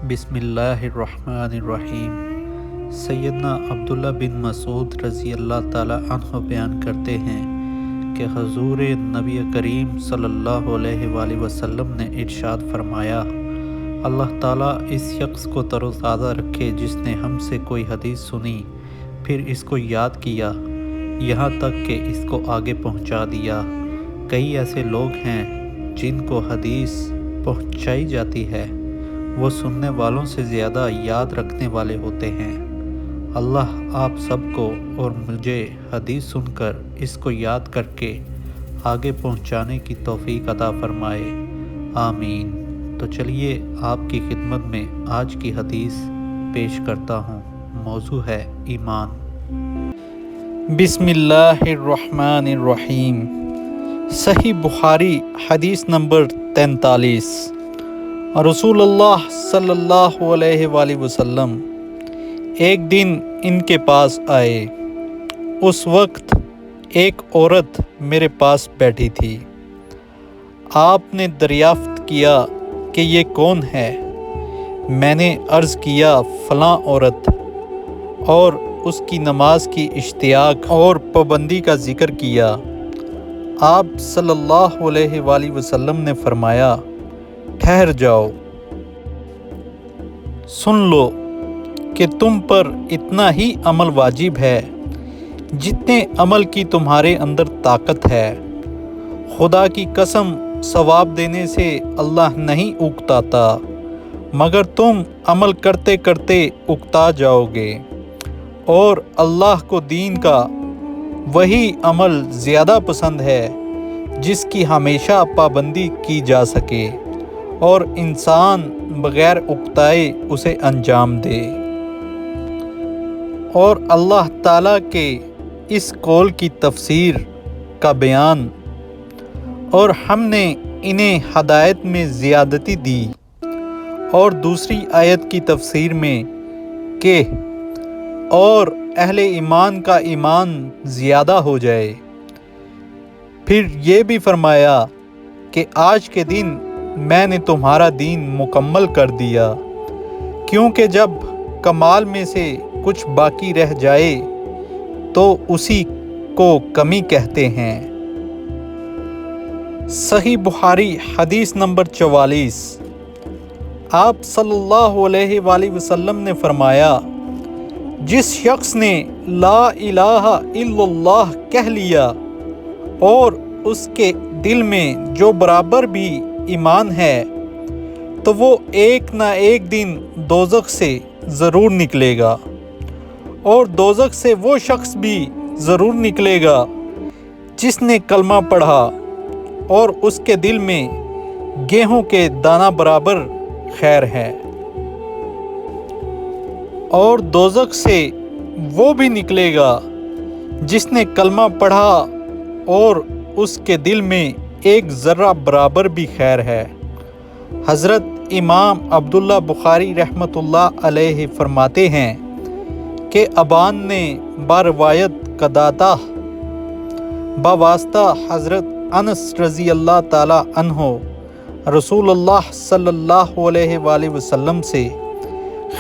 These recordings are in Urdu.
بسم اللہ الرحمن الرحیم۔ سیدنا عبداللہ بن مسعود رضی اللہ تعالیٰ عنہ بیان کرتے ہیں کہ حضور نبی کریم صلی اللہ علیہ وآلہ وسلم نے ارشاد فرمایا، اللہ تعالیٰ اس شخص کو تر و تازہ رکھے جس نے ہم سے کوئی حدیث سنی، پھر اس کو یاد کیا، یہاں تک کہ اس کو آگے پہنچا دیا۔ کئی ایسے لوگ ہیں جن کو حدیث پہنچائی جاتی ہے، وہ سننے والوں سے زیادہ یاد رکھنے والے ہوتے ہیں۔ اللہ آپ سب کو اور مجھے حدیث سن کر اس کو یاد کر کے آگے پہنچانے کی توفیق عطا فرمائے، آمین۔ تو چلیے آپ کی خدمت میں آج کی حدیث پیش کرتا ہوں۔ موضوع ہے ایمان۔ بسم اللہ الرحمن الرحیم۔ صحیح بخاری حدیث نمبر 43۔ رسول اللہ صلی اللہ علیہ وآلہ وسلم ایک دن ان کے پاس آئے۔ اس وقت ایک عورت میرے پاس بیٹھی تھی۔ آپ نے دریافت کیا کہ یہ کون ہے؟ میں نے عرض کیا فلاں عورت، اور اس کی نماز کی اشتیاق اور پابندی کا ذکر کیا۔ آپ صلی اللہ علیہ وآلہ وسلم نے فرمایا، ٹھہر جاؤ، سن لو کہ تم پر اتنا ہی عمل واجب ہے جتنے عمل کی تمہارے اندر طاقت ہے۔ خدا کی قسم، ثواب دینے سے اللہ نہیں اکتاتا، مگر تم عمل کرتے کرتے اکتا جاؤ گے، اور اللہ کو دین کا وہی عمل زیادہ پسند ہے جس کی ہمیشہ پابندی کی جا سکے اور انسان بغیر اکتائے اسے انجام دے۔ اور اللہ تعالیٰ کے اس قول کی تفسیر کا بیان، اور ہم نے انہیں ہدایت میں زیادتی دی، اور دوسری آیت کی تفسیر میں کہ اور اہل ایمان کا ایمان زیادہ ہو جائے۔ پھر یہ بھی فرمایا کہ آج کے دن میں نے تمہارا دین مکمل کر دیا، کیونکہ جب کمال میں سے کچھ باقی رہ جائے تو اسی کو کمی کہتے ہیں۔ صحیح بخاری حدیث نمبر 44۔ آپ صلی اللہ علیہ وآلہ وسلم نے فرمایا، جس شخص نے لا الہ الا اللہ کہہ لیا اور اس کے دل میں جو برابر بھی ایمان ہے، تو وہ ایک نہ ایک دن دوزخ سے ضرور نکلے گا، اور دوزخ سے وہ شخص بھی ضرور نکلے گا جس نے کلمہ پڑھا اور اس کے دل میں گیہوں کے دانہ برابر خیر ہے، اور دوزخ سے وہ بھی نکلے گا جس نے کلمہ پڑھا اور اس کے دل میں ایک ذرہ برابر بھی خیر ہے۔ حضرت امام عبداللہ بخاری رحمۃ اللہ علیہ فرماتے ہیں کہ ابان نے باروایت قدادہ بواسطہ حضرت انس رضی اللہ تعالی عنہ رسول اللہ صلی اللہ علیہ وآلہ وسلم سے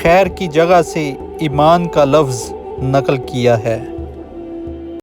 خیر کی جگہ سے ایمان کا لفظ نقل کیا ہے۔